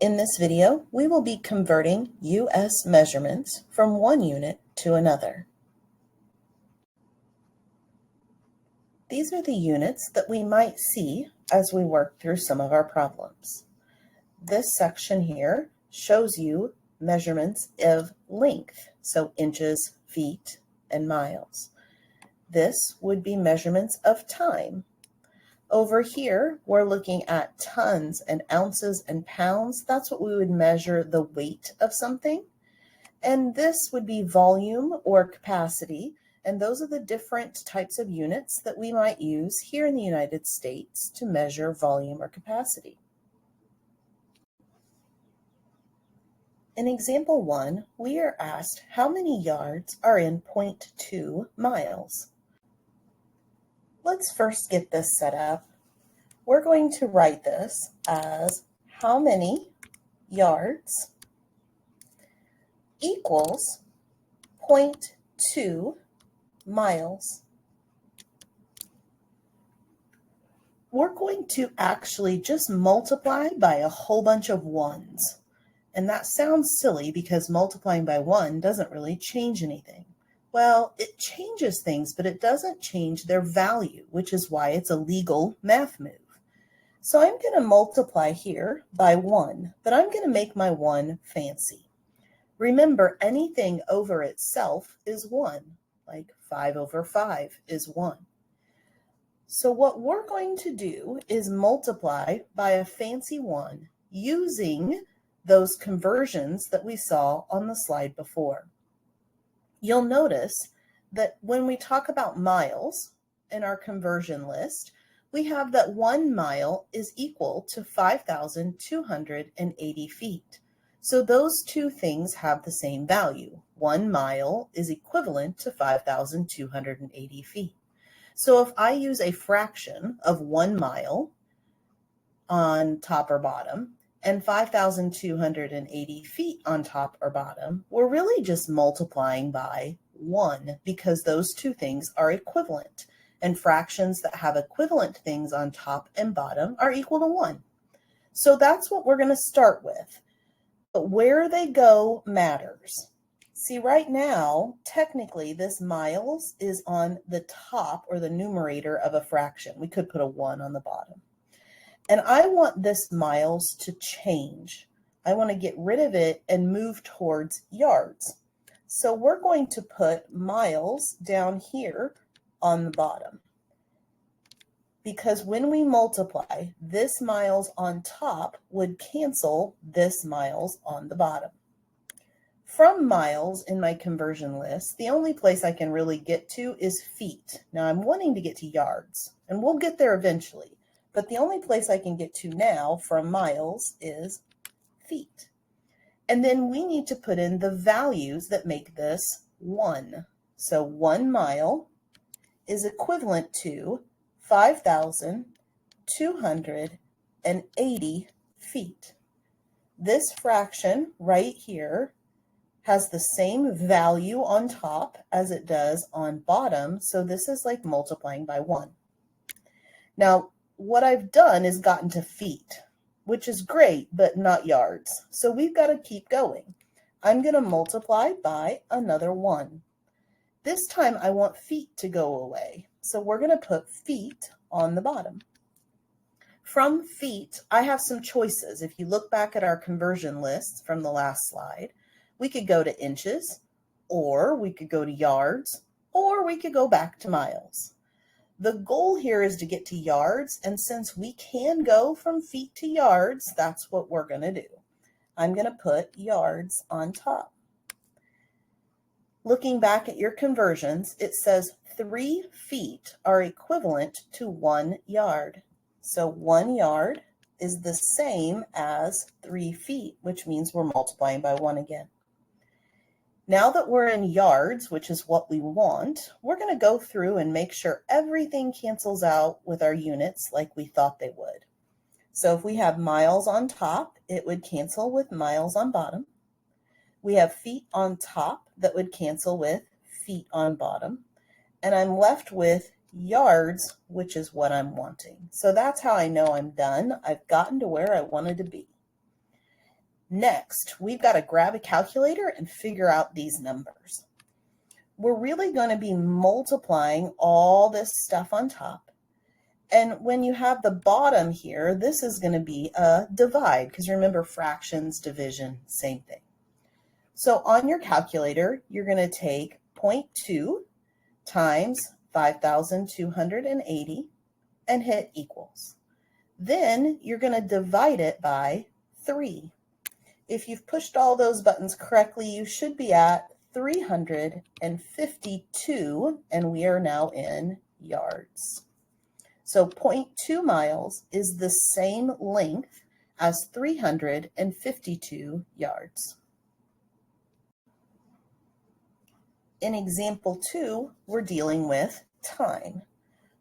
In this video, we will be converting US measurements from one unit to another. These are the units that we might see as we work through some of our problems. This section here shows you measurements of length, so inches, feet, and miles. This would be measurements of time. Over here, we're looking at tons and ounces and pounds. That's what we would measure the weight of something. And this would be volume or capacity. And those are the different types of units that we might use here in the United States to measure volume or capacity. In example 1, we are asked how many yards are in 0.2 miles. Let's first get this set up. We're going to write this as how many yards equals 0.2 miles. We're going to actually just multiply by a whole bunch of ones. And that sounds silly because multiplying by 1 doesn't really change anything. Well, it changes things, but it doesn't change their value, which is why it's a legal math move. So I'm going to multiply here by 1, but I'm going to make my 1 fancy. Remember, anything over itself is 1, like 5 over 5 is 1. So what we're going to do is multiply by a fancy 1 using those conversions that we saw on the slide before. You'll notice that when we talk about miles in our conversion list, we have that 1 mile is equal to 5,280 feet. So those two things have the same value. 1 mile is equivalent to 5,280 feet. So if I use a fraction of 1 mile on top or bottom, and 5,280 feet on top or bottom, we're really just multiplying by 1 because those two things are equivalent. And fractions that have equivalent things on top and bottom are equal to 1. So that's what we're going to start with. But where they go matters. See, right now, technically, this miles is on the top or the numerator of a fraction. We could put a 1 on the bottom. And I want this miles to change. I want to get rid of it and move towards yards. So we're going to put miles down here on the bottom. Because when we multiply, this miles on top would cancel this miles on the bottom. From miles in my conversion list, the only place I can really get to is feet. Now I'm wanting to get to yards, and we'll get there eventually. But the only place I can get to now from miles is feet. And then we need to put in the values that make this 1. So 1 mile is equivalent to 5,280 feet. This fraction right here has the same value on top as it does on bottom. So this is like multiplying by 1. Now, what I've done is gotten to feet, which is great, but not yards. So we've got to keep going. I'm going to multiply by another 1. This time I want feet to go away. So we're going to put feet on the bottom. From feet, I have some choices. If you look back at our conversion lists from the last slide, we could go to inches, or we could go to yards, or we could go back to miles. The goal here is to get to yards, and since we can go from feet to yards, that's what we're going to do. I'm going to put yards on top. Looking back at your conversions, it says 3 feet are equivalent to 1 yard. So 1 yard is the same as 3 feet, which means we're multiplying by 1 again. Now that we're in yards, which is what we want, we're going to go through and make sure everything cancels out with our units like we thought they would. So if we have miles on top, it would cancel with miles on bottom. We have feet on top that would cancel with feet on bottom. And I'm left with yards, which is what I'm wanting. So that's how I know I'm done. I've gotten to where I wanted to be. Next, we've got to grab a calculator and figure out these numbers. We're really going to be multiplying all this stuff on top. And when you have the bottom here, this is going to be a divide, because remember, fractions, division, same thing. So on your calculator, you're going to take 0.2 times 5,280 and hit equals. Then you're going to divide it by 3. If you've pushed all those buttons correctly, you should be at 352, and we are now in yards. So 0.2 miles is the same length as 352 yards. In example 2, we're dealing with time.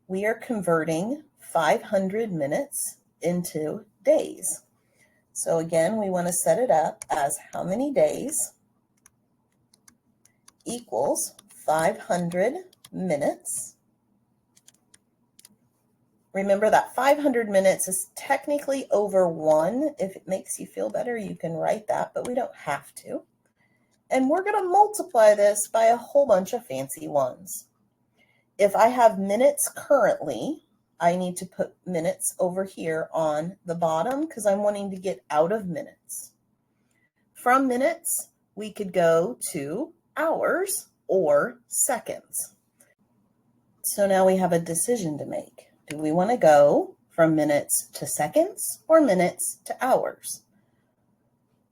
We are converting 500 minutes into days. So again, we want to set it up as how many days equals 500 minutes. Remember that 500 minutes is technically over 1. If it makes you feel better, you can write that, but we don't have to. And we're going to multiply this by a whole bunch of fancy ones. If I have minutes currently, I need to put minutes over here on the bottom because I'm wanting to get out of minutes. From minutes, we could go to hours or seconds. So now we have a decision to make. Do we want to go from minutes to seconds or minutes to hours?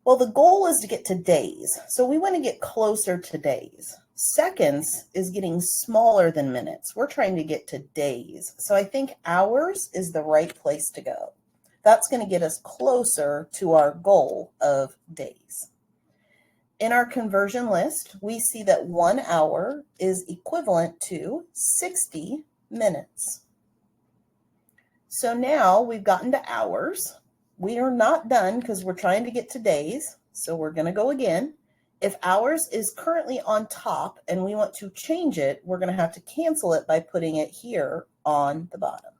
Well, the goal is to get to days, so we want to get closer to days. Seconds is getting smaller than minutes. We're trying to get to days, so I think hours is the right place to go. That's going to get us closer to our goal of days. In our conversion list, we see that 1 hour is equivalent to 60 minutes. So now we've gotten to hours. We are not done because we're trying to get to days. So we're going to go again. If hours is currently on top and we want to change it, we're going to have to cancel it by putting it here on the bottom.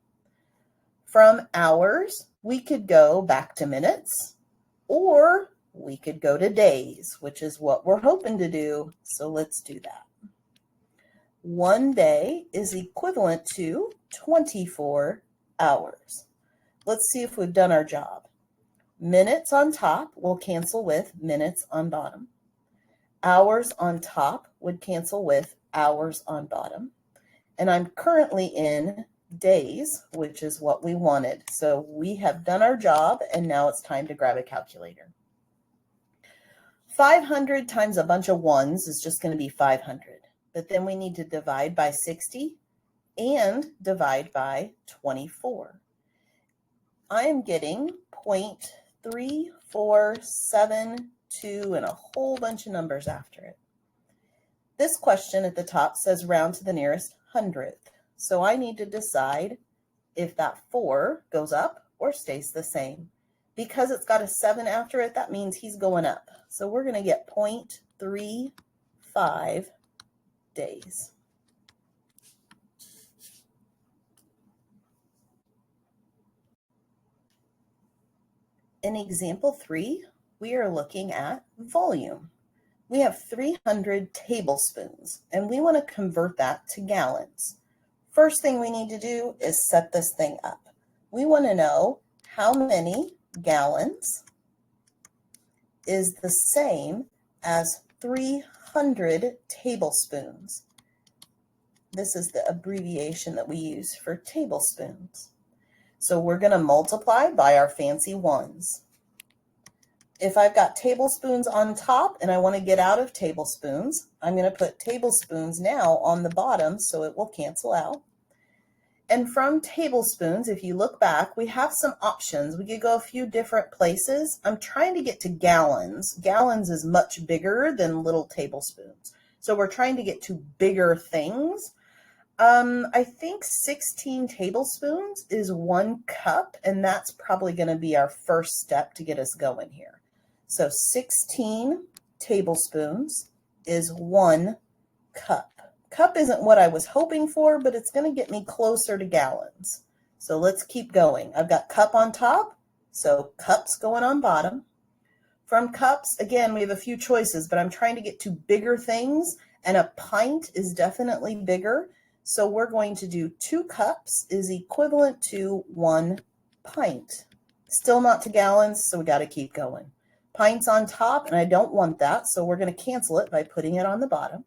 From hours, we could go back to minutes, or we could go to days, which is what we're hoping to do. So let's do that. 1 day is equivalent to 24 hours. Let's see if we've done our job. Minutes on top will cancel with minutes on bottom. Hours on top would cancel with hours on bottom. And I'm currently in days, which is what we wanted. So we have done our job, and now it's time to grab a calculator. 500 times a bunch of ones is just going to be 500. But then we need to divide by 60 and divide by 24. I am getting 0.3472 and a whole bunch of numbers after it. This question at the top says round to the nearest hundredth. So I need to decide if that 4 goes up or stays the same. Because it's got a 7 after it, that means he's going up. So we're going to get 0.35 days. In example 3, we are looking at volume. We have 300 tablespoons, and we want to convert that to gallons. First thing we need to do is set this thing up. We want to know how many gallons is the same as 300 tablespoons. This is the abbreviation that we use for tablespoons. So we're going to multiply by our fancy ones. If I've got tablespoons on top and I want to get out of tablespoons, I'm going to put tablespoons now on the bottom so it will cancel out. And from tablespoons, if you look back, we have some options. We could go a few different places. I'm trying to get to gallons. Gallons is much bigger than little tablespoons. So we're trying to get to bigger things. I think 16 tablespoons is 1 cup, and that's probably going to be our first step to get us going here. So 16 tablespoons is 1 cup. Cup isn't what I was hoping for, but it's going to get me closer to gallons. So let's keep going. I've got cup on top, so cups going on bottom. From cups, again, we have a few choices, but I'm trying to get to bigger things, and a pint is definitely bigger. So we're going to do 2 cups is equivalent to 1 pint. Still not to gallons, so we got to keep going. Pints on top, and I don't want that, so we're going to cancel it by putting it on the bottom.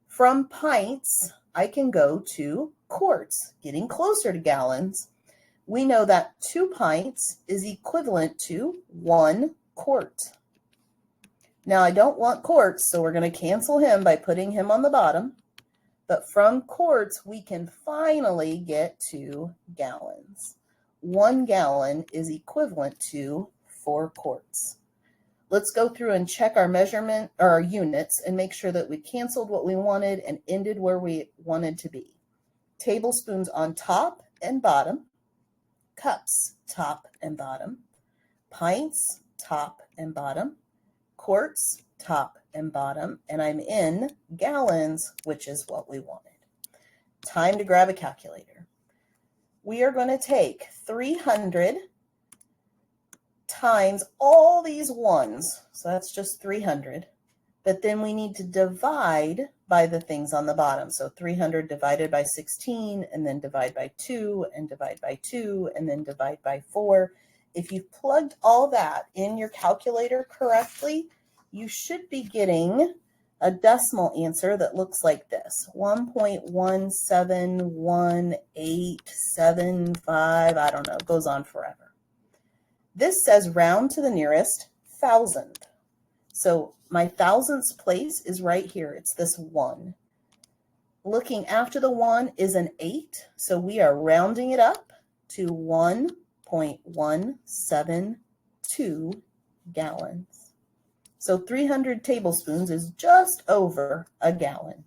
From pints, I can go to quarts, getting closer to gallons. We know that 2 pints is equivalent to 1 quart. Now I don't want quarts, so we're going to cancel him by putting him on the bottom. But from quarts, we can finally get to gallons. 1 gallon is equivalent to 4 quarts. Let's go through and check our measurement or our units and make sure that we canceled what we wanted and ended where we wanted to be. Tablespoons on top and bottom. Cups, top and bottom. Pints, top and bottom. Quarts, top and bottom. And I'm in gallons, which is what we wanted. Time to grab a calculator. We are going to take 300 times all these ones. So that's just 300. But then we need to divide by the things on the bottom. So 300 divided by 16, and then divide by 2, and divide by 2, and then divide by 4. If you've plugged all that in your calculator correctly, you should be getting a decimal answer that looks like this. 1.171875, I don't know, it goes on forever. This says round to the nearest thousandth. So my thousandths place is right here. It's this 1. Looking after the 1 is an 8. So we are rounding it up to 1.172 gallons. So 300 tablespoons is just over a gallon.